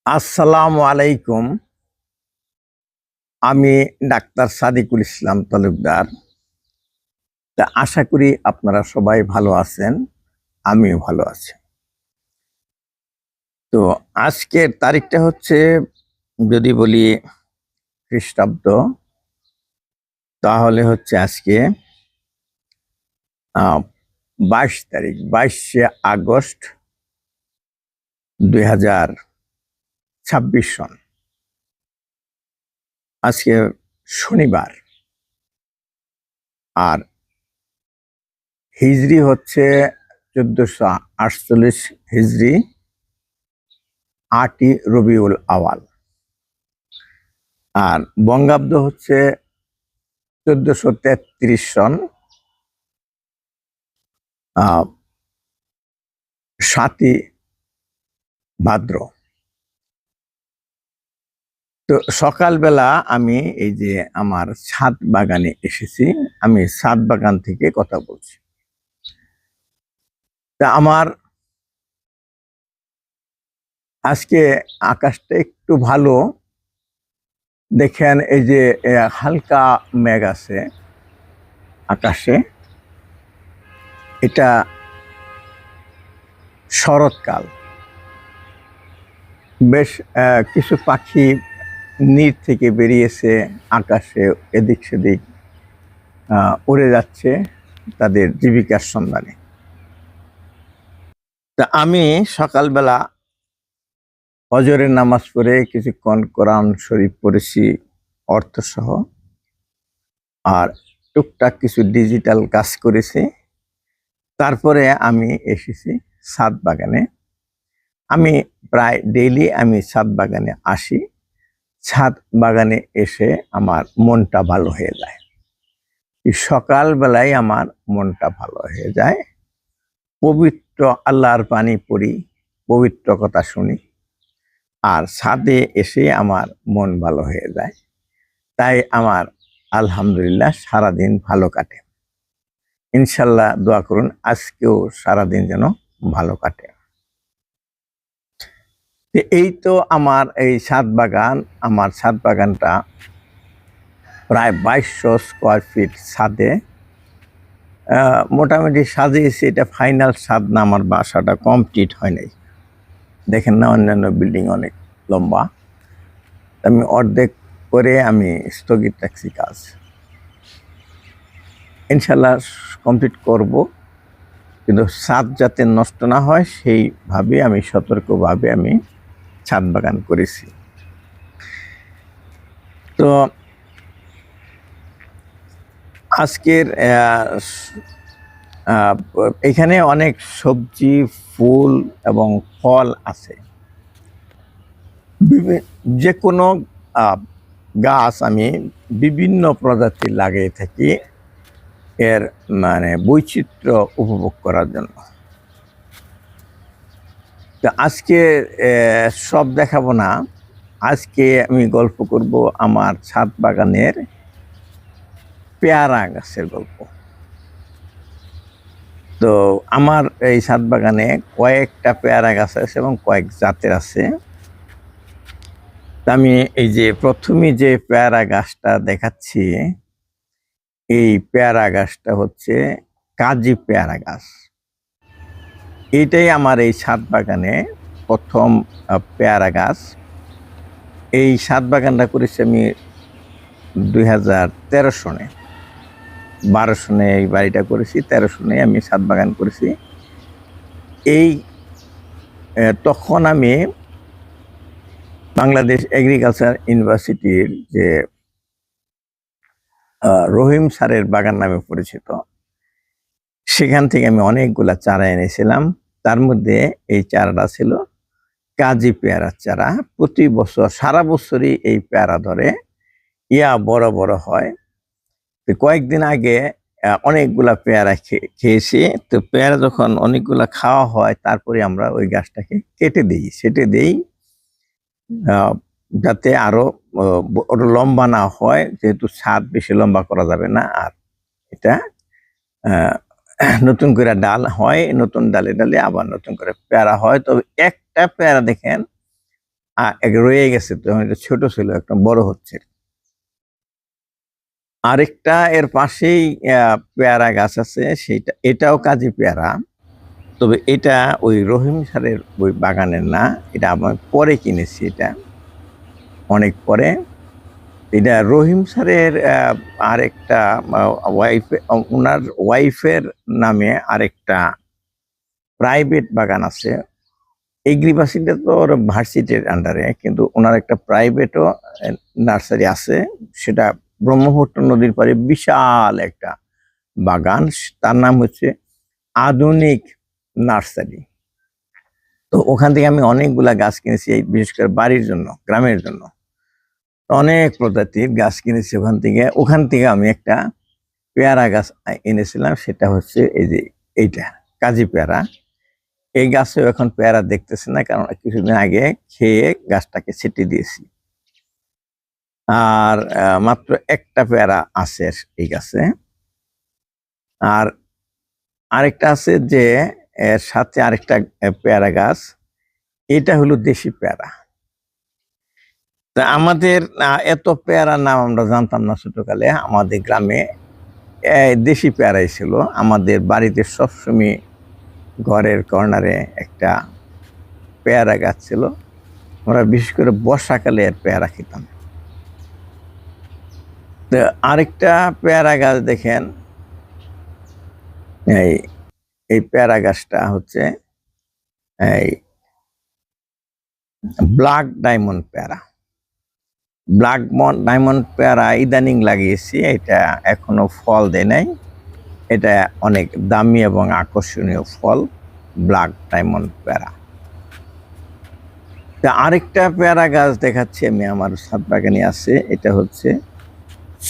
আসসালামু আলাইকুম। আমি ডাক্তার সাদিকুল ইসলাম তালুকদার। আশা করি আপনারা সবাই ভালো আছেন। আমিও ভালো আছি। তো আজকের তারিখটা হচ্ছে, যদি বলি খ্রিস্টাব্দ, তাহলে হচ্ছে আজকে 22 তারিখ, 22শে আগস্ট 2026 সন। আজকে শনিবার। আর হিজরি হচ্ছে 1448 হিজরি, 8ই রবিউল আওয়াল। আর বঙ্গাব্দ হচ্ছে 1433 সন, 7ই ভাদ্র। তো সকালবেলা আমি এই যে আমার ছাদ বাগানে এসেছি। আমি ছাদ বাগান থেকে কথা বলছি। তা আমার আজকে আকাশটা একটু ভালো। দেখেন এই যে হালকা মেঘ আছে আকাশে। এটা শরৎকাল। বেশ কিছু পাখি নীড় থেকে বেরিয়েছে, আকাশে এদিক সেদিক উড়ে যাচ্ছে তাদের জীবিকার সন্ধানে। তা আমি সকালবেলা ফজরের নামাজ পড়ে কিছুক্ষণ কোরআন শরীফ পড়েছি অর্থসহ, আর টুকটাক কিছু ডিজিটাল কাজ করেছি। তারপরে আমি এসেছি ছাদ বাগানে। আমি প্রায় ডেইলি ছাদ বাগানে আসি। ছাদ বাগানে এসে আমার মনটা ভালো হয়ে যায়। সকালবেলায় আমার মনটা ভালো হয়ে যায়। পবিত্র আল্লাহর বাণী পড়ি, পবিত্র কথা শুনি, আর ছাদে এসে আমার মন ভালো হয়ে যায়। তাই আমার আলহামদুলিল্লাহ সারাদিন ভালো কাটে। ইনশাল্লাহ দোয়া করুন আজকেও সারাদিন যেন ভালো কাটে। এই তো আমার এই ছাদ বাগান। আমার ছাদ বাগানটা প্রায় 2200 স্কোয়ার ফিট ছাদে। মোটামুটি সাজিয়েছি। এটা ফাইনাল ছাদ না, আমার বাসাটা কমপ্লিট হয় নাই। দেখেন না, অন্যান্য বিল্ডিং অনেক লম্বা। আমি অর্ধেক করে আমি স্থগিত রাখছি কাজ। ইনশাল্লাহ কমপ্লিট করব, কিন্তু ছাদ যাতে নষ্ট না হয় সেইভাবে আমি সতর্কভাবে আমি ছাদ বাগান করেছি। তো আজকের এখানে অনেক সবজি, ফুল এবং ফল আছে। যে কোনো গাছ আমি বিভিন্ন প্রজাতির লাগিয়ে থাকি, এর মানে বৈচিত্র্য উপভোগ করার জন্য। তো আজকে সব দেখাবো না। আজকে আমি গল্প করব আমার ছাদ বাগানের পেয়ারা গাছের গল্প। তো আমার এই ছাদ বাগানে কয়েকটা পেয়ারা গাছ আছে এবং কয়েক জাতের আছে। আমি এই যে প্রথমে যে পেয়ারা গাছটা দেখাচ্ছি, এই পেয়ারা গাছটা হচ্ছে কাজী পেয়ারা গাছ। এইটাই আমার এই ছাদ বাগানে প্রথম পেয়ারা গাছ। এই ছাদ বাগানটা করেছি আমি 2013 সনে। 12 সনে এই বাড়িটা করেছি, 13 সনে আমি ছাদ বাগান করেছি। এই তখন আমি বাংলাদেশ এগ্রিকালচার ইউনিভার্সিটির যে রহিম স্যারের বাগান নামে পরিচিত, সেখান থেকে আমি অনেকগুলা চারা এনেছিলাম। তার মধ্যে এই চারাটা ছিল কাজী পেয়ারার চারা। প্রতি বছর সারা বছরই এই পেয়ারা ধরে, বড় বড় হয়। তো কয়েকদিন আগে অনেকগুলা পেয়ারা খেয়েছি। তো পেয়ারা যখন অনেকগুলা খাওয়া হয়, তারপরে আমরা ওই গাছটাকে কেটে দিই, সেটে দিই, যাতে আরো লম্বা না হয়, যেহেতু ছাদ বেশি লম্বা করা যাবে না। আর এটা নতুন করে ডাল হয়, নতুন ডালে ডালে আবার নতুন করে পেয়ারা হয়। তবে একটা পেয়ারা দেখেন রয়ে গেছে, তো এটা ছোট ছিল, একটা বড় হচ্ছে। আরেকটা এর পাশেই পেয়ারা গাছ আছে, এটাও কাজী পেয়ারা, তবে এটা ওই রহিম স্যারের ওই বাগানের না, এটা আমার পরে কিনেছি, এটা অনেক পরে। এটা রহিম স্যারের আরেকটা ওয়াইফ, ওনার ওয়াইফের নামে আরেকটা প্রাইভেট বাগান আছে। এগ্রিবাসিটা তো ওর ভার্সিটির আন্ডারে, কিন্তু ওনার একটা প্রাইভেটও নার্সারি আছে, সেটা ব্রহ্মপুত্র নদীর পাড়ে বিশাল একটা বাগান, তার নাম হচ্ছে আধুনিক নার্সারি। তো ওখান থেকে আমি অনেকগুলা গাছ কিনেছি, এই বিশেষ করে বাড়ির জন্য, গ্রামের জন্য অনেক প্রজাতির গাছ কিনেছি ওখান থেকে আমি একটা পেয়ারা গাছ এনেছিলাম, সেটা হচ্ছে এই যে এইটা কাজী পেয়ারা। এই গাছে এখন পেয়ারা দেখতেছে না, কারণ কিছুদিন আগে খেয়ে গাছটাকে ছেটে দিয়েছি। আর মাত্র একটা পেয়ারা আছে এই গাছে। আর আরেকটা আছে যে এর সাথে আরেকটা পেয়ারা গাছ, এটা হলো দেশি পেয়ারা। তা আমাদের এত পেয়ারার নাম আমরা জানতাম না ছোটকালে। আমাদের গ্রামে দেশি পেয়ারাই ছিল। আমাদের বাড়িতে সবসময় ঘরের কর্নারে একটা পেয়ারা গাছ ছিল। আমরা বিশেষ করে বর্ষাকালে এর পেয়ারা খেতাম। তো আরেকটা পেয়ারা গাছ দেখেন, এই পেয়ারা গাছটা হচ্ছে এই ব্ল্যাক ডায়মন্ড পেয়ারা। ব্ল্যাক ডায়মন্ড পেয়ারা ইদানিং লাগিয়েছি, এটা এখনো ফল দেয় নাই। এটা অনেক দামি এবং আকর্ষণীয় ফল, ব্ল্যাক ডায়মন্ড পেয়ারা। তা আরেকটা পেয়ারা গাছ দেখাচ্ছি আমি, আমার ছাদ বাগানে আছে, এটা হচ্ছে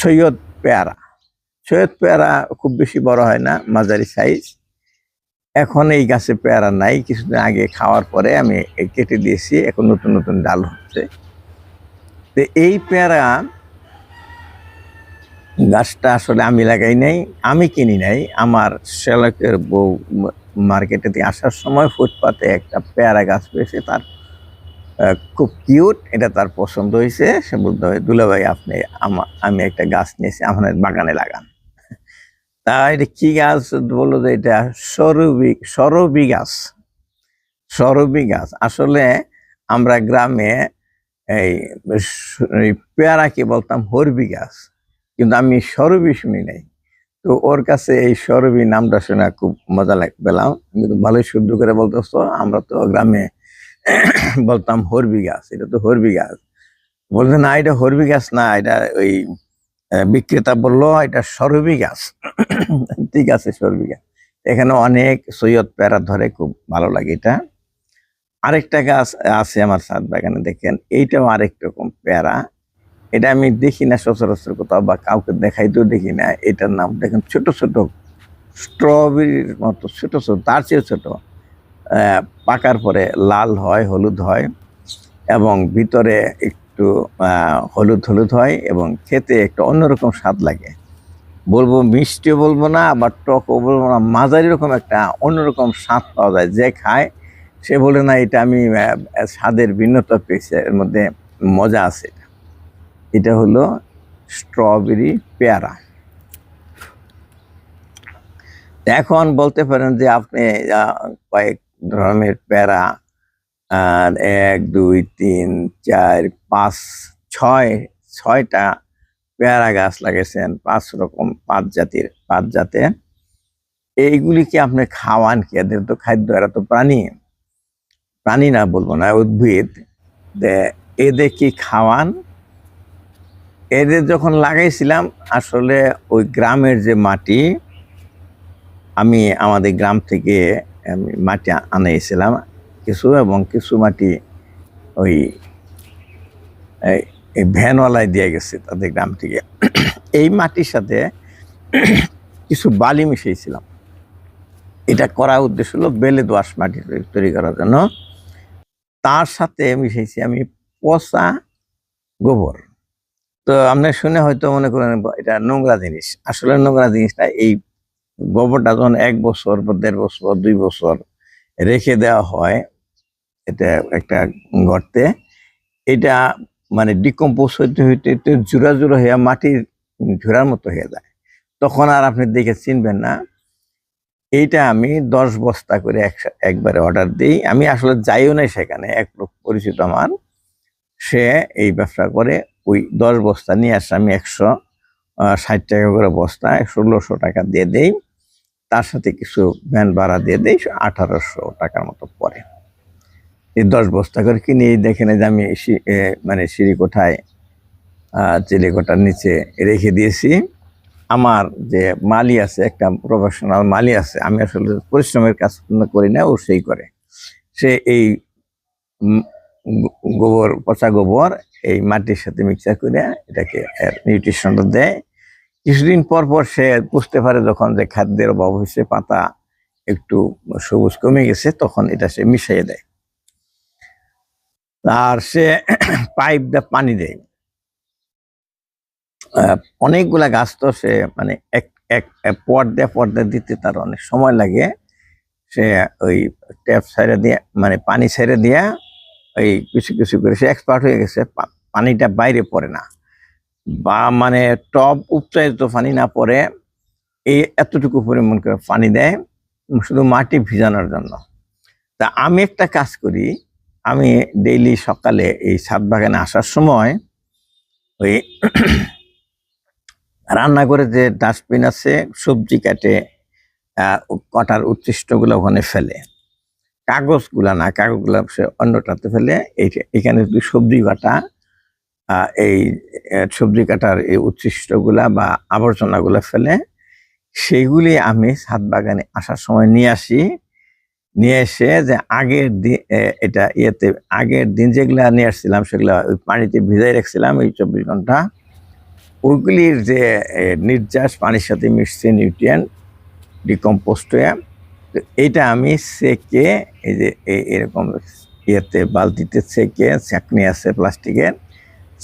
সৈয়দ পেয়ারা। সৈয়দ পেয়ারা খুব বেশি বড় হয় না, মাঝারি সাইজ। এখন এই গাছে পেয়ারা নাই, কিছুদিন আগে খাওয়ার পরে আমি কেটে দিয়েছি, এখন নতুন নতুন ডাল হচ্ছে। তো এই পেয়ারা গাছটা আসলে আমি লাগাই নাই, আমি কিনি নাই, আমার শ্যালকের বউ মার্কেটে দিয়ে আসার সময় ফুটপাতে একটা পেয়ারা গাছ পেয়েছে, তার খুব কিউট, এটা তার পছন্দ হয়েছে। সে বলতে হয়, দুলাভাই আপনি আমি একটা গাছ নিয়েছি, আমার বাগানে লাগান। তা এটা কি গাছ বললো যে এটা সরবি গাছ। সরবি গাছ আসলে আমরা গ্রামে এই পেয়ারাকে বলতাম হরবি গাছ, কিন্তু আমি সরবি শুনি নাই। তো ওর কাছে এই সরবি নামটা শুনে খুব মজা পেলাম। আমি তো ভালোই শুদ্ধ করে বলতেছো, আমরা তো গ্রামে বলতাম হরবি গাছ, এটা তো হরবি গাছ। বলছে না, এটা হরবি গাছ না, এটা ওই বিক্রেতা বললো এটা সরবি গাছ। ঠিক আছে, সরবি গাছ। এখানে অনেক সৈয়দ পেয়ারা ধরে, খুব ভালো লাগে এটা। আরেকটা গাছ আছে আমার ছাদ বাগানে, দেখেন এইটাও আরেক রকম পেয়ারা। এটা আমি দেখি না সচরাচর কোথাও, বা কাউকে দেখাইতেও দেখি না। এটার নাম দেখেন, ছোট ছোট স্ট্রবেরির মতো ছোট ছোট, তার চেয়ে ছোট। পাকার পরে লাল হয়, হলুদ হয়, এবং ভিতরে একটু হলুদ হলুদ হয়, এবং খেতে একটা অন্যরকম স্বাদ লাগে। বলবো মিষ্টিও বলবো না, আবার টকও বলবো না, মাঝারি রকম একটা অন্যরকম স্বাদ পাওয়া যায়। যে খায় সে বলে না এটা আমি স্বাদের ভিন্নতা পেয়েছি, এর মধ্যে মজা আছে। এটা হলো স্ট্রবেরি পেয়ারা। এখন বলতে পারেন যে আপনি কয়েক ধরনের পেয়ারা, আর 1 2 3 4 5 ছয়টা পেয়ারা গাছ লাগিয়েছেন, 5 রকম, 5 জাতের। এইগুলি কি আপনি খাওয়ান কি? এদের তো খাদ্য, এরা তো প্রাণী না বলবো না, উদ্ভিদ। এদের কি খাওয়ান? এদের যখন লাগাইছিলাম, আসলে ওই গ্রামের যে মাটি, আমি আমাদের গ্রাম থেকে আমি মাটি আনাইছিলাম কিছু, এবং কিছু মাটি ওই ভ্যানওয়ালায় দিয়ে গেছে তাদের গ্রাম থেকে। এই মাটির সাথে কিছু বালি মিশিয়েছিলাম। এটা করার উদ্দেশ্য হলো বেলে দোআঁশ মাটি তৈরি করার জন্য। তার সাথে মিশিয়েছি আমি পচা গোবর। তো আপনি শুনে হয়তো মনে করেন এটা নোংরা জিনিস, আসলে নোংরা জিনিসটা এই গোবরটা যখন 1 বছর বা 1.5 বছর 2 বছর রেখে দেওয়া হয় এটা একটা গর্তে, এটা মানে ডিকম্পোজ হইতে হইতে হইতে জোড়া জোড়া হয়ে মাটির ঝোড়ার মতো হয়ে যায়, তখন আর আপনি দেখে চিনবেন না। এইটা আমি 10 বস্তা করে একবারে অর্ডার দিই। আমি আসলে যাইও নাই সেখানে, এক লোক পরিচিত আমার, সে এই ব্যবসা করে। ওই 10 বস্তা নিয়ে আসে, আমি 160 টাকা করে বস্তা, 1600 টাকা দিয়ে দেই। তার সাথে কিছু ভ্যান ভাড়া দিয়ে দেই, 1800 টাকার মতো পড়ে। এই 10 বস্তা করে কিনে দেখেন যে আমি মানে সিঁড়িকোঠায় চিলেকোঠার নিচে রেখে দিয়েছি। আমার যে মালি আছে, একটা প্রফেশনাল মালি আছে, আমি আসলে পরিশ্রমের কাজ করি না, ও সেই করে। সে এই গোবর, পচা গোবর এই মাটির সাথে মিক্সার করে এটাকে নিউট্রিশনটা দেয়। কিছুদিন পর পর সে বুঝতে পারে যখন যে খাদ্যের অভাব হয়েছে, পাতা একটু সবুজ কমে গেছে, তখন এটা সে মিশিয়ে দেয়। আর সে পাইপ দিয়ে পানি দেয়। অনেকগুলা গাছ তো সে মানে এক এক পর্দা দিতে তার অনেক সময় লাগে। সে ওই ট্যাপ ছেড়ে দিয়ে, মানে পানি ছেড়ে দিয়া ওই কিছু কিছু করে সে এক্সপার্ট হয়ে গেছে। পানিটা বাইরে পড়ে না, বা মানে টব উচ্চারিত পানি না পড়ে, এই এতটুকু পরিমাণ করে পানি দেয় শুধু মাটি ভিজানোর জন্য। তা আমি একটা কাজ করি, আমি ডেইলি সকালে এই ছাদ বাগানে আসার সময় ওই রান্নাঘরে যে ডাস্টবিন আছে, সবজি কাটে কাটার উচ্ছিষ্টগুলো ওখানে ফেলে, কাগজগুলা না, কাগজগুলা সে অন্যটাতে ফেলে। এখানে যদি সবজি কাটা, এই সবজি কাটার এই উচ্ছিষ্টগুলা বা আবর্জনাগুলা ফেলে, সেইগুলি আমি ছাদ বাগানে আসার সময় নিয়ে আসি। নিয়ে এসে যে আগের দিন, এটা ইয়েতে আগের দিন যেগুলা নিয়ে আসছিলাম সেগুলা ওই পানিতে ভিজাই রাখছিলাম এই 24 ঘন্টা, ওইগুলির যে নির্যাস পানির সাথে মিশছে, নিউট্রিয়েন্ট ডিকম্পোস্ট হয়ে, তো এইটা আমি সেকে, এই যে এরকম ইয়েতে বালতিতে সেকে, ছাঁকনি আছে প্লাস্টিকের,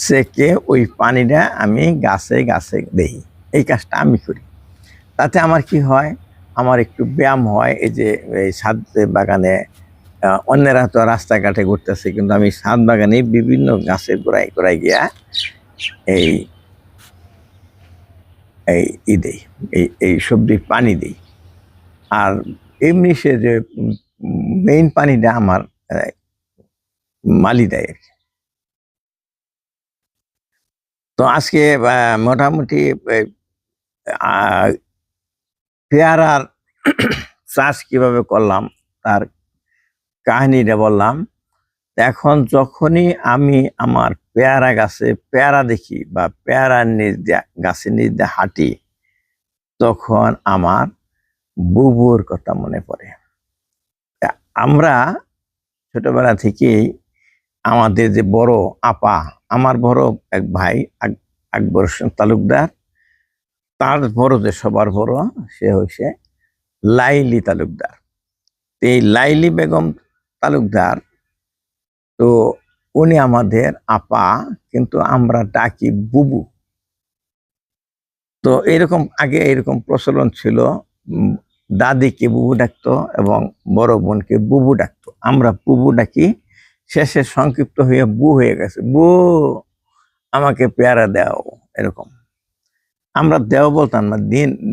সেকে ওই পানিটা আমি গাছে গাছে দেই। এই কাজটা আমি করি। তাতে আমার কি হয়, আমার একটু ব্যায়াম হয়। এই যে এই ছাদ বাগানে অন্যেরা তো রাস্তাঘাটে ঘুরতেছে, কিন্তু আমি ছাদ বাগানে বিভিন্ন গাছের গোড়ায় গোড়ায় গিয়া এই এই দেই, এই সবজির পানি দিই। আর এমনি সে যে মেইন পানিটা আমার মালি দেয় আর কি। তো আজকে মোটামুটি পেয়ারার চাষ কিভাবে করলাম তার কাহিনীটা বললাম। এখন যখনই আমি আমার পেয়ারা গাছে পেয়ারা দেখি বা পেয়ারার নিচ দিয়ে, গাছের নিচ দিয়ে হাঁটি, তখন আমার বুবুর কথা মনে পড়ে। আমরা ছোটবেলা থেকেই আমাদের যে বড় আপা, আমার বড় এক ভাই আকবর হোসেন তালুকদার, তার বড় যে সবার বড়, সে হচ্ছে লাইলি তালুকদার। এই লাইলি বেগম তালুকদার, তো উনি আমাদের আপা, কিন্তু আমরা ডাকি বুবু। তো এরকম আগে এরকম প্রচলন ছিল, দাদিকে বুবু ডাকতো এবং বড় বোনকে বুবু ডাকতো। আমরা বুবু ডাকি, শেষে সংক্ষিপ্ত হয়ে বু হয়ে গেছে, বু আমাকে পেয়ারা দাও, এরকম। আমরা দেও বলতাম না,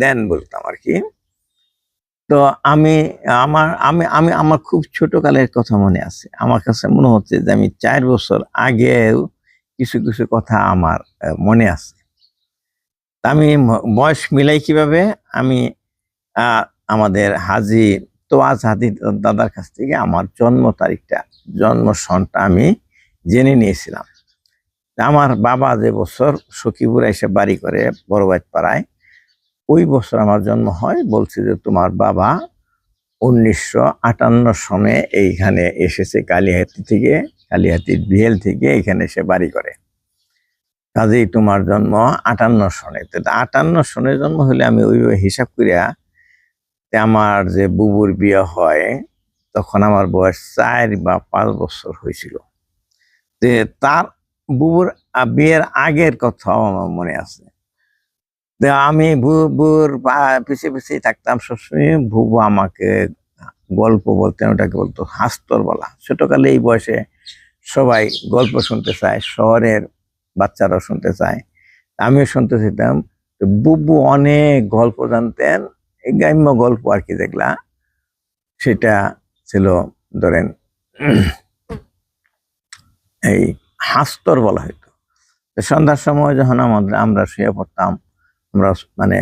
দেন বলতাম আর কি। তো আমি আমার খুব ছোটকালের কথা মনে আছে। আমার কাছে মনে হচ্ছে যে আমি 4 বছর আগেও কিছু কিছু কথা আমার মনে আছে। আমি বয়স মিলাই কিভাবে, আমি আমাদের হাজি তোয়াজ হাদি দাদার কাছ থেকে আমার জন্ম তারিখটা, জন্ম সনটা আমি জেনে নিয়েছিলাম। আমার বাবা যে বছর সখীপুরে এসে বাড়ি করে বড়বাইত পাড়ায়, ওই বছর আমার জন্ম হয়। বলছে যে তোমার বাবা 1958 সনে এইখানে এসেছে, কালিহাতি থেকে, কালিহাতির বিহেল থেকে এখানে এসে বাড়ি করে। কাজেই তোমার জন্ম 58 সনে। 58 সনে জন্ম হলে আমি ওইভাবে হিসাব করিয়া, আমার যে বুবুর বিয়ে হয় তখন আমার বয়স 4 বা 5 বছর হয়েছিল। যে তার বুবুর বিয়ের আগের কথাও আমার মনে আছে। আমি বুবুর পিছিয়ে পিছিয়ে থাকতাম সবসময়। বুবু আমাকে গল্প বলতেন, ওটাকে বলতো হাস্তর বলা। ছোটকালে এই বয়সে সবাই গল্প শুনতে চায়, শহরের বাচ্চারাও শুনতে চায়, আমিও শুনতে চাইতাম। তো বুবু অনেক গল্প জানতেন, এই গ্রাম্য গল্প আর কি, যেগুলা সেটা ছিল ধরেন এই হাস্তর বলা হইতো। সন্ধ্যার সময় যখন আমরা শুয়ে পড়তাম, আমরা মানে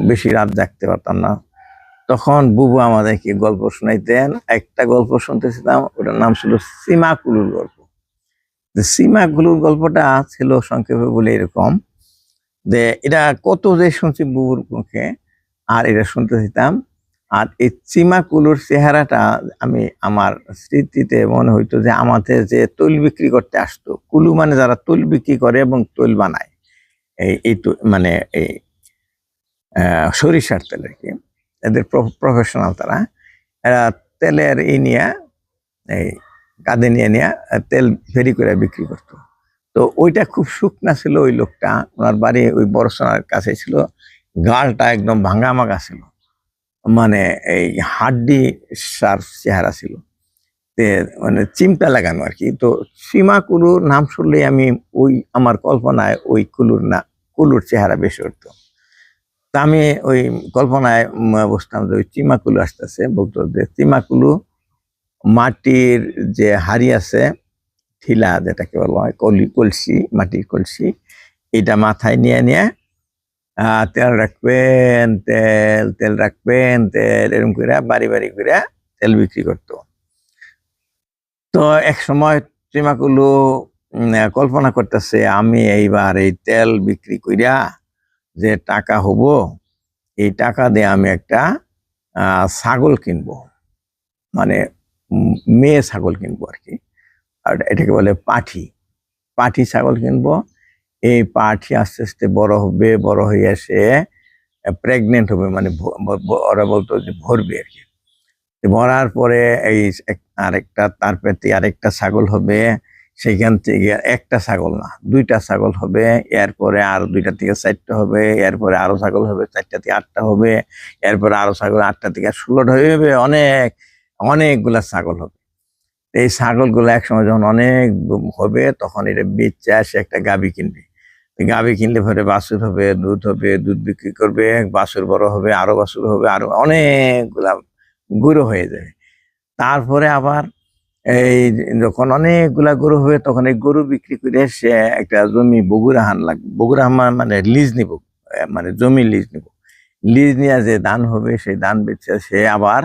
বেশি রাত জাগতে পারতাম না, তখন বুবু আমাদেরকে গল্প শোনাইতেন। একটা গল্প শুনতেছিলাম, ওটার নাম ছিল সীমাকুলুর গল্প। সীমাকুলুর গল্পটা ছিল সংক্ষেপে বলে এরকম যে, এটা কত যে শুনছি বুবুর মুখে, আর এটা শুনতে যেতাম। আর এই চিমাকুলুর চেহারাটা আমি আমার স্মৃতিতে মনে হইতো যে, আমাদের যে তৈল বিক্রি করতে আসতো, কুলু মানে যারা তৈল বিক্রি করে এবং তৈল বানায়, এই মানে এই সরিষার তেল আর কি, এদের প্রফেশনাল তারা, এরা তেলের নিয়ে এই কাঁধে নিয়ে তেল ফেরি করে বিক্রি করতো। তো ওইটা খুব শুকনা ছিল ওই লোকটা, ওনার বাড়ি ওই বড়সোনার কাছে ছিল, গালটা একদম ভাঙামাগা ছিল, মানে এই হাড্ডি সার চেহারা ছিল, মানে চিমটা লাগানো আর কি। তো সীমা কুলুর নাম শুনলে আমি ওই আমার কল্পনায় ওই কুলুর চেহারা বেশি উঠতো। তা আমি ওই কল্পনায় বসতাম যে ওই চিমাকুলু আসতেছে, বলতো যে চিমাকুলু মাটির যে হাড়ি আছে, ঠিলা যেটাকে বলা হয়, কলসি, মাটির কলসি, এটা মাথায় নিয়ে তেল রাখবেন, তেল রাখবেন, এরকম করে বাড়ি বাড়ি করে তেল বিক্রি করতো। তো এক সময় চিমাকুলু কল্পনা করতেছে, আমি এইবার এই তেল বিক্রি কইরা যে টাকা হব, এই টাকা দিয়ে আমি একটা ছাগল কিনবো, মানে মেয়ে ছাগল কিনবো আর কি, আর এটাকে বলে পাঠি, পাঠি ছাগল কিনবো। এই পাঠি আস্তে আস্তে বড় হবে, বড় হয়ে সে প্রেগনেন্ট হবে, মানে ওরা বলতো যে ভরবে আর কি। ভরার পরে এই আরেকটা, তার পেটে আরেকটা ছাগল হবে, সেখান থেকে একটা ছাগল না, দুইটা ছাগল হবে, এরপরে আরো দুইটা থেকে চারটা হবে, এরপরে আরো ছাগল হবে, চারটা থেকে আটটা হবে, এরপরে আরো ছাগল 8টা থেকে 16টা হয়ে যাবে, অনেকগুলা ছাগল হবে। এই ছাগলগুলো একসময় যখন অনেক হবে, তখন এটা বেচে আসে একটা গাভী কিনবে। গাভী কিনলে পরে বাছুর হবে, দুধ বিক্রি করবে, বাছুর বড় হবে, আরো বাছুর হবে, আরো অনেকগুলা গরু হয়ে যাবে। তারপরে আবার এই যখন অনেকগুলা গরু হবে, তখন এই গরু বিক্রি করে সে একটা জমি বগুড়াহান লাগবে, বগুড়াহান মানে লিজ নিব, মানে জমি লিজ নিব, লিজ নিয়ে যে ধান হবে সেই ধান বেচে সে আবার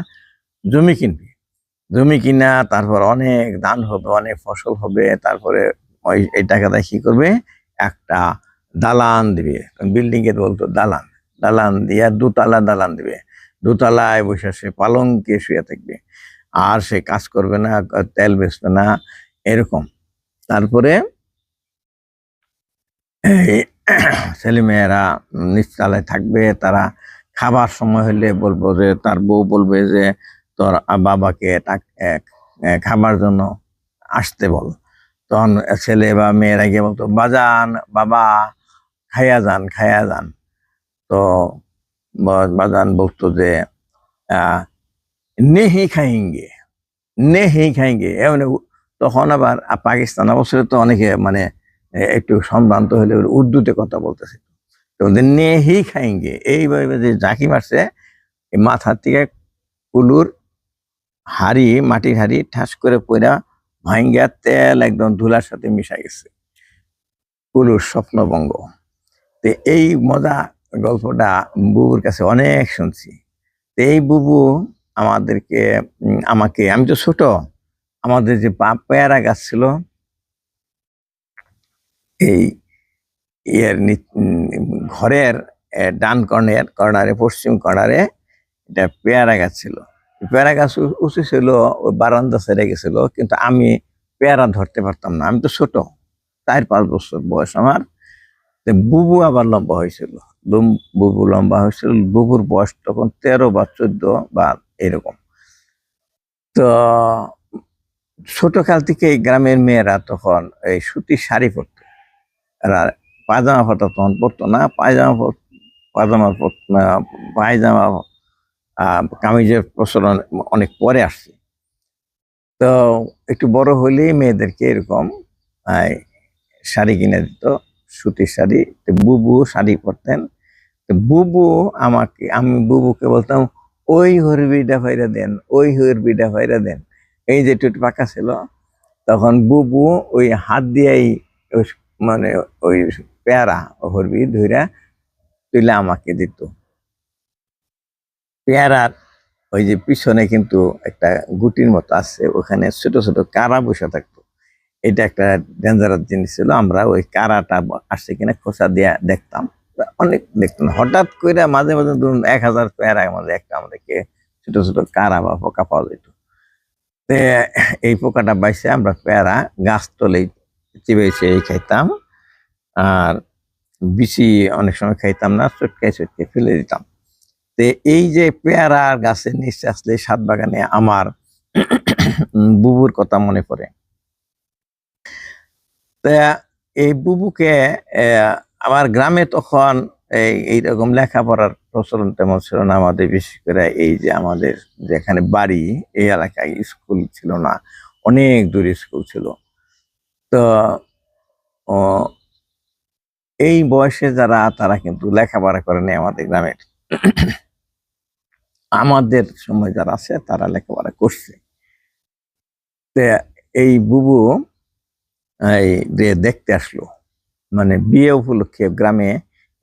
জমি কিনবে, জমি কিনা তারপর অনেক ধান হবে, অনেক ফসল হবে, তারপরে ওই এই টাকাটা কি করবে, একটা দালান দিবে, বিল্ডিং এর বলতো দালান, দালান দিয়ে দোতলা দালান দিবে, দোতলায় বসে সে পালঙ্কে শুয়ে থাকবে, আর সে কাজ করবে না, তেল বেচবে না, এরকম। তারপরে এই ছেলেমেয়েরা নিচতলায় থাকবে, তারা খাবার সময় হলে বলবো যে, তার বউ বলবে যে তোর বাবাকে খাবার জন্য আসতে বল। তখন ছেলে বা মেয়েরা গিয়ে বলতো, বাজান, বাবা খাইয়া যান, খাইয়া যান। তো বাজান বলতো যে নেহি খাইঙ্গে, নেহি খাইঙ্গে, মানে তখন আবার পাকিস্তান অবসরে তো অনেকে মানে একটু সম্ভ্রান্ত হলে উর্দুতে কথা বলতেছে, তো নেহি খাইঙ্গে এইভাবে যে ঝাঁকি মারছে, মাথার থেকে কুলুর হাড়ি, মাটির হাড়ি ঠাস করে পড়া ভাঙ্গা তেল একদম ধুলার সাথে মিশা গেছে, কুলুর স্বপ্নভঙ্গ। তো এই মজা গল্পটা বুবুর কাছে অনেক শুনছি। তো এই বুবু আমাদেরকে আমি তো ছোট, আমাদের যে পেয়ারা গাছ ছিল, এই ঘরের ডান কর্নারে, পশ্চিম কর্নারে এটা পেয়ারা গাছ ছিল। পেয়ারা গাছ উঁচু ছিল, ওই বারান্দা ছেড়ে গেছিল, কিন্তু আমি পেয়ারা ধরতে পারতাম না, আমি তো ছোট, 4-5 বছর বয়স আমার। বুবু আবার লম্বা হয়েছিল, বুবু লম্বা হয়েছিল, বুবুর বয়স তখন 13 বা 14 বা এরকম। তো ছোটকাল থেকে এই গ্রামের মেয়েরা তখন এই সুতির শাড়ি পরতো, এরা পায়জামা পরতো, তখন পরতো না, পায়জামা কামিজের প্রচলন অনেক পরে আসছে। তো একটু বড় হলেই মেয়েদেরকে এরকম আহ, শাড়ি কিনে দিত, সুতির শাড়ি। তো বুবু শাড়ি পরতেন। তো বুবু আমি বুবুকে বলতাম, ওই হরবিটা ফাইরা দেন, ওই হরবিটা ফাইরা দেন। এই যে একটু পাকা ছিল, তখন বুবু ওই হাত দিয়েই মানে ওই পেয়ারা হরবি ধইরা তুইলে আমাকে দিত। পেয়ারার ওই যে পিছনে কিন্তু একটা গুটির মতো আছে, ওখানে ছোট ছোট কারা বসে থাকতো। এটা একটা ডেঞ্জারাস জিনিস ছিল। আমরা ওই কারাটা আসছে কিনা খোঁচা দিয়ে দেখতাম। অনেক দেখতাম, হঠাৎ করে মাঝে মাঝে ধরুন 1000 পেয়ারার মধ্যে একটা আমাদেরকে ছোট ছোট কারা বা পোকা পাওয়া যেত। তে এই পোকাটা বাইসে আমরা পেয়ারা গাছ তলে চিবে চিবে খাইতাম। আর বিচি অনেক সময় খাইতাম না, চটকে চটকে ফেলে দিতাম। তো এই যে পেয়ারা গাছের নিচে আসলে সাত বাগানে আমার বুবুর কথা মনে পড়ে। তা এই বুবুকে আমার গ্রামে তখন এইরকম লেখাপড়ার প্রচলন তেমন ছিল না। আমাদের বিশেষ করে এই যে আমাদের যেখানে বাড়ি, এই এলাকায় স্কুল ছিল না, অনেক দূরে স্কুল ছিল। তো ও, এই বয়সে যারা তারা কিন্তু লেখাপড়া করেনি আমাদের গ্রামের। আমাদের সময় যারা আছে তারা লেখাপড়া করছে। তো এই বুবু এই যে দেখতে আসলো, মানে বিয়ে উপলক্ষে গ্রামে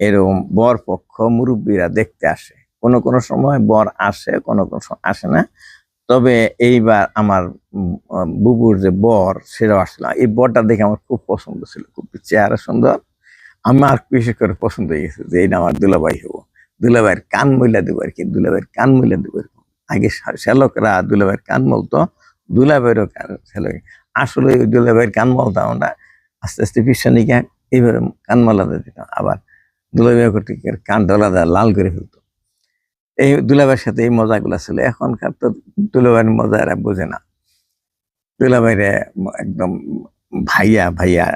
এরকম বর পক্ষ মুরব্বীরা দেখতে আসে। কোনো কোনো সময় বর আসে, কোনো কোনো সময় আসে না। তবে এইবার আমার বুবুর যে বর সেটাও আসলো। এই বরটা দেখে আমার খুব পছন্দ ছিল, খুব চেহারা সুন্দর। আমার বিশেষ করে পছন্দ হয়ে গেছে যে এটা আমার দুলাভাই হবো। দুলাভাইয়ের কান মইলা দেবো আর কি, দুলাভাইয়ের কান মইলা দেবো এরকম। আগে শ্যালকরা দুলাভাইয়ের কান মলতো, দুলাভাইয়েরও কান শ্যালক। আসলে ওই দুলাভাইয়ের কান মলতাম আমরা, আস্তে আস্তে পিছনে গিয়ে এইভাবে কান মলাতে দিতাম। আবার দুলাভাই করতে কান ডলাদা লাল করে ফেলতো। এই দুলাভাইয়ের সাথে এই মজাগুলা ছিল। এখনকার তো দুলাভাইয়ের মজা এরা বোঝে না। দুলাভাইরে একদম ভাইয়া ভাইয়া,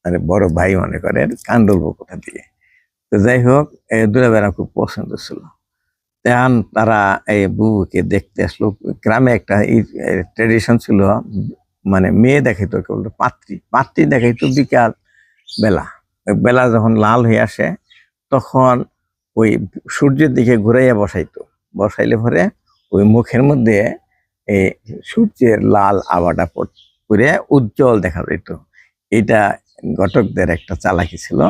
মানে বড় ভাই মনে করেন, কান ডলবো কোথা দিয়ে। তো যাই হোক, দুলাভাইরা খুব পছন্দ ছিল। তখন তারা এই বুবুকে দেখতে আসলো। গ্রামে একটা ট্রেডিশন ছিল, মানে মেয়ে দেখাইতো কেবল পাত্রী, পাত্রী দেখাইতো বিকাল বেলা। ওই বেলা যখন লাল হয়ে আসে তখন ওই সূর্যের দিকে ঘুরাইয়া বসাইতো। বসাইলে পরে ওই মুখের মধ্যে এই সূর্যের লাল আভাটা পড়ে উজ্জ্বল দেখা যেত। এটা ঘটকদের একটা চালাকি ছিল,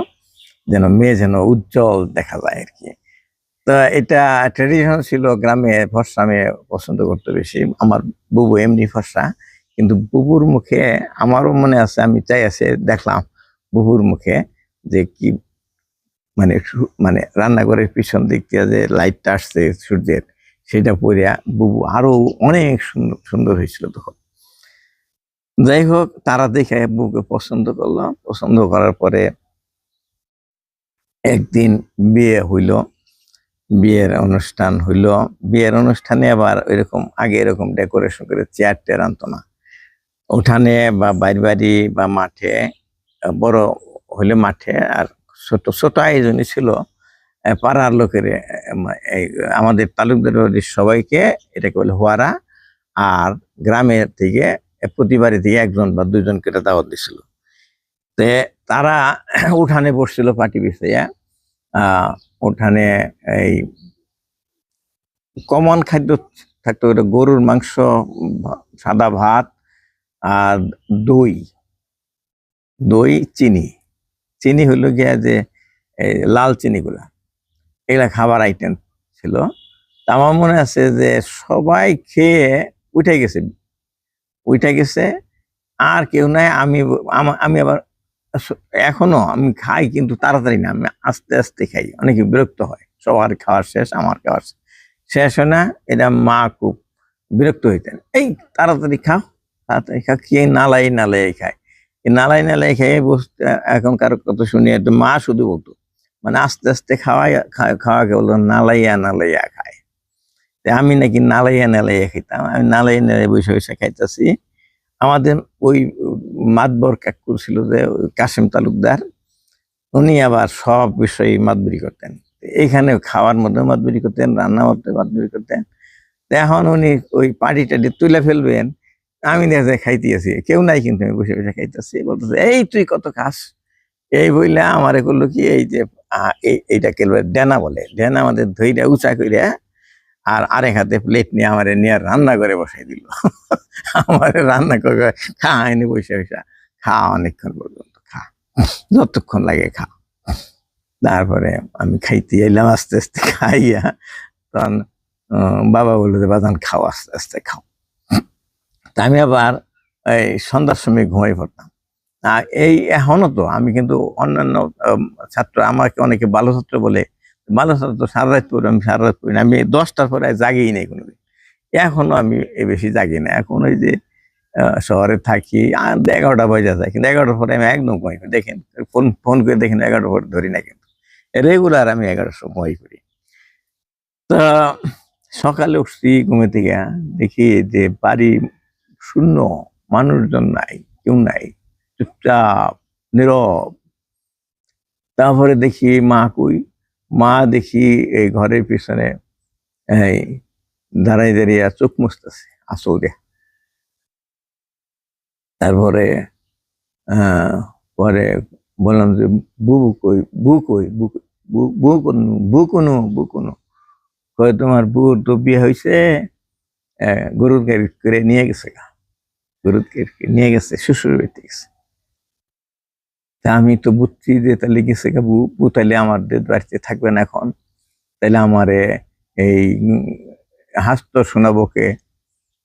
যেন মেয়ে যেন উজ্জ্বল দেখা যায় আর কি। তো এটা ট্রেডিশন ছিল গ্রামে। ফর্সা মেয়ে পছন্দ করতো বেশি। আমার বুবু এমনি ফর্সা, কিন্তু বুবুর মুখে আমারও মনে আছে, আমি চাই আছে দেখলাম বুবুর মুখে যে কি, মানে মানে রান্নাঘরের পিছন দিক দিয়ে যে লাইটটা আসছে সূর্যের, সেটা পড়িয়া বুবু আরো অনেক সুন্দর সুন্দর হয়েছিল তখন। যাই হোক, তারা দেখে বুবুকে পছন্দ করলো। পছন্দ করার পরে একদিন বিয়ে হইল, বিয়ের অনুষ্ঠান হইল। বিয়ের অনুষ্ঠানে আবার এরকম আগে এরকম ডেকোরেশন করে চেয়ার টেয়ার আনতো না। উঠানে বা বাইর বাড়ি বা মাঠে, বড় হলে মাঠে, আর ছোট ছোট আয়োজনই ছিল। পাড়ার লোকের এই আমাদের তালুকদার বাড়ির সবাইকে এটাকে বলে হোয়ারা। আর গ্রামের থেকে প্রতি বাড়ি থেকে একজন বা দুইজন করে দাওয়াত দিছিল। তে তারা উঠানে বসছিল পাটি বিছাইয়া। উঠানে এই কমন খাদ্য থাকতো, ওটা গরুর মাংস, সাদা ভাত, আর দই, দই, চিনি। চিনি হইলো গিয়া যে লাল চিনি গুলা, এগুলা খাবার আইটেম ছিল। তা আমার মনে আছে যে সবাই খেয়ে উঠে গেছে, উঠে গেছে। আর কেউ নাই। আমি আবার এখনো আমি খাই, কিন্তু তাড়াতাড়ি না, আমি আস্তে আস্তে খাই। অনেকে বিরক্ত হয়, সবার খাওয়ার শেষ, আমার খাওয়ার শেষ হয় না। এটা মা খুব বিরক্ত হইতেন, এই তাড়াতাড়ি খাও, তাড়াতাড়ি খাও, খেয়ে নালাই নালাই খায়। এই নালাই নালাই খেয়ে বসতে এখন কারো কথা শুনিয়ে তো মা শুধু বলতো, মানে আস্তে আস্তে খাওয়াকে বলতো নালাইয়া নালাইয়া খায়। আমি নাকি নালাইয়া নালাইয়া খেতাম। আমি নালাইয়া নালাইয়া বসে বসে খাইতেছি। আমাদের ওই মাতবর কাকু ছিল যে কাশেম তালুকদার, উনি আবার সব বিষয়ে মাতবরি করতেন। এইখানে খাওয়ার মধ্যে মাতবরি করতেন, রান্নার মধ্যে মাতবরি করতেন। এখন উনি ওই পাটি টাটি তুলে ফেলবেন, আমি দেখা যায় খাইতেছি, কেউ নাই কিন্তু আমি বসে বসে খাইতেছি, বলতেছে এই তুই কত খাস, এই বইলে আমারে করলো কি এই যে এইটা কেলবে ডেনা বলে, ডেনা আমাদের ধইরা উঁচা করে আর আরেক হাতে প্লেট নিয়ে আমারে নিয়ে রান্না করে বসাই দিল। আমারে রান্না করে খা, আইনি বসে বসে খা, অনেকক্ষণ পর্যন্ত খা, যতক্ষণ লাগে খা। তারপরে আমি খাইতে এলাম, আস্তে আস্তে খাইয়া তখন বাবা বললো যে বাজান খাও, আস্তে আস্তে খাও। তা আমি আবার এই সন্ধ্যার সময় ঘুমাই পড়তাম। আর এই এখনো তো আমি কিন্তু অন্যান্য ছাত্র আমাকে অনেকে ভালো ছাত্র বলে, ভালো ছাত্র সারা রাত পড়ি, আমি সারা রাত পড়ি না, আমি 10টার পরে জাগিই নাই কোনোদিন। এখনো আমি বেশি জাগি না, এখন ওই যে শহরে থাকি, 11টা বাজে যায়, কিন্তু 11টার পরে আমি একদম ঘুমাই পড়ি। দেখেন ফোন ফোন করে দেখেন 11টার পরে ধরি না, কিন্তু রেগুলার আমি 11টার সময় ঘুমাই পড়ি। তা সকালে উঠছি ঘুমে থেকে, দেখি যে বাড়ি শূন্য, মানুষজন নাই, কেউ নাই, চুপচাপ নীরব। তারপরে দেখি মা কই, মা দেখি এই ঘরের পিছনে এই দাঁড়াই দাঁড়িয়ে চোখ মুছতেছে আসল দিয়ে। তারপরে পরে বললাম যে বুবু কই, বু কই, বু বু কোন, বু কোনো, বু কোনো, কয় তোমার বুর তো বিয়ে হয়েছে, গরুর গাড়ি করে নিয়ে গেছে গা, গরুর গাড়ি নিয়ে গেছে, শ্বশুর বাড়িতে গেছে। তা আমি তো বুঝছি যে তাহলে গেছে গা বু, বু তাহলে আমার বাড়িতে থাকবে না এখন, তাহলে আমারে এই হাসতো শোনাবোকে।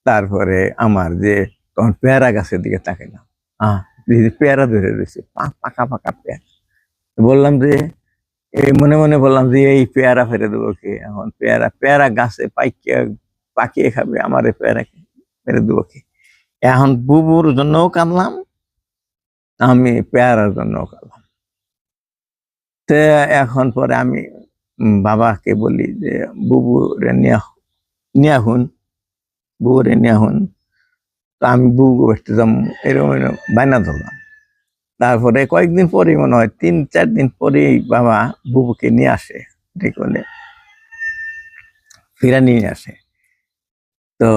তারপরে আমার যে তখন পেয়ারা গাছের দিকে তাকাইলাম, পেয়ারা ধরে রয়েছে, পাকা পাকা পেয়ারা। বললাম যে এই মনে মনে বললাম যে এই পেয়ারা ফেলে দেবো কে, এখন পেয়ারা পেয়ারা গাছে পাইকে পাকিয়ে খাবে, আমারে পেয়ারা ফেলে দেবো কে। এখন বুবুর জন্যও কাঁদলাম, আমি পেয়ারার জন্যও কাঁদলাম। তো এখন পরে আমি বাবাকে বলি যে বুবুরে নিয়ে হুন, বুবুরে নিয়ে হুন। তো আমি বুবু বাড়তে যাম, এরকম এরকম বায়না ধরলাম। তারপরে কয়েকদিন পরে, মনে হয় 3-4 দিন পরেই বাবা বুবুকে নিয়ে আসে, ঠিক বলে ফিরা নিয়ে আসে। তো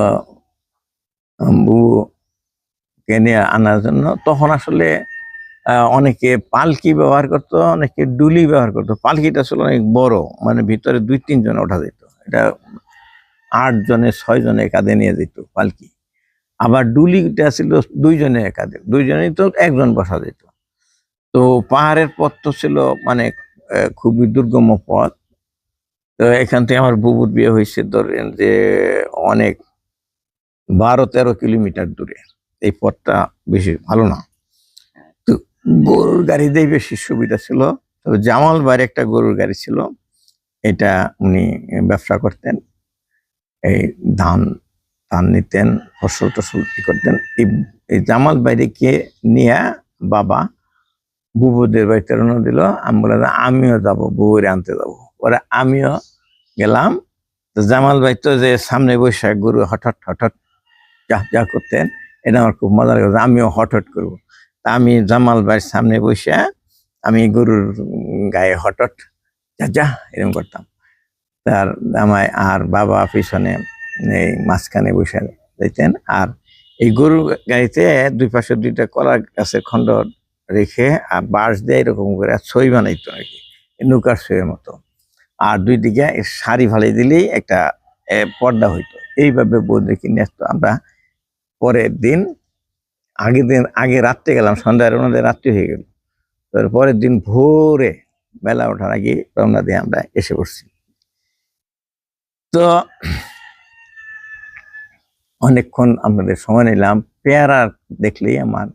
বুবুকে নিয়ে আনার জন্য তখন আসলে অনেকে পালকি ব্যবহার করতো, অনেকে ডুলি ব্যবহার করতো। পালকিটা আসলে অনেক বড়, মানে ভিতরে 2-3 জন ওঠা যেত, এটা 8 জনে 6 জনে কাঁধে নিয়ে যেত পালকি। আবার ডুলিটা ছিল 2 জনের কাঁধে, 2 জনেই তো একজন বসা যেত। তো পাহাড়ের পথ তো ছিল মানে খুবই দুর্গম পথ। তো এখান থেকে আমার বুবুর বিয়ে হয়েছে ধরেন যে অনেক 12-13 কিলোমিটার দূরে, এই পথটা বেশি ভালো না। তো গরুর গাড়িতেই বেশি সুবিধা ছিল। তবে জামাল ভাইয়ের একটা গরুর গাড়ি ছিল, এটা উনি ব্যবসা করতেন, এই ধান ধান নিতেন, ফসল টসল করতেন। এই জামাল বাইরেকে নিয়ে বাবা বুবুদের বাড়িতে রওনা দিল। আমি বললাম আমিও যাবো, বুবুরে আনতে যাবো। পরে আমিও গেলাম। তো জামাল ভাই তো যে সামনে বসে গরু হঠাৎ হঠাৎ যা যা করতেন, এটা আমার খুব মজা লাগে, আমিও হঠাৎ করবো। তা আমি জামাল ভাইয়ের সামনে বসে আমি গরুর গায়ে হঠাৎ যা যা এরকম করতাম। তার আমায় আর বাবা পিছনে এই মাঝখানে বসে যাইতেন। আর এই গরুর গাড়িতে 2 পাশে 2টা কলা গাছের খণ্ড রেখে আর বাঁশ দিয়ে এরকম করে ছই বানাইতো আর কি, নৌকার ছইয়ের মতো। আর 2 দিকে সারি ফালাই দিলেই একটা পর্দা হইতো। এইভাবে বৌদিকে নিয়ে আসতো। আমরা পরের দিন, আগে রাত্রে গেলাম, সন্ধ্যায় রওনা দিয়ে রাত্রি হয়ে গেল। পরের দিন ভোরে বেলা ওঠার আগে রওনা দিয়ে আমরা এসে পড়ছি। তো অনেকক্ষণ আপনাদের সময় নিলাম। পেয়ারা দেখলেই আমার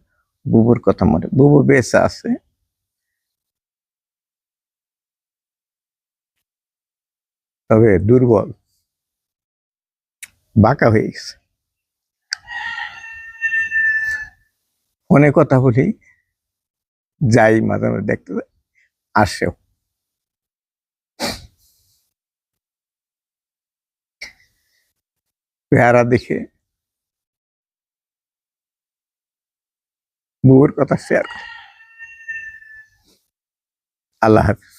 বুবুর কথা মনে, বুবু বেঁচে আছে, তবে দুর্বল, বাঁকা হয়ে গেছে। ফোনে কথা বলি, যাই মাঝে মাঝে দেখতে আসেও। পেয়ারা দেখে বুবুর কথা শেয়ার করে। আল্লাহ হাফিজ।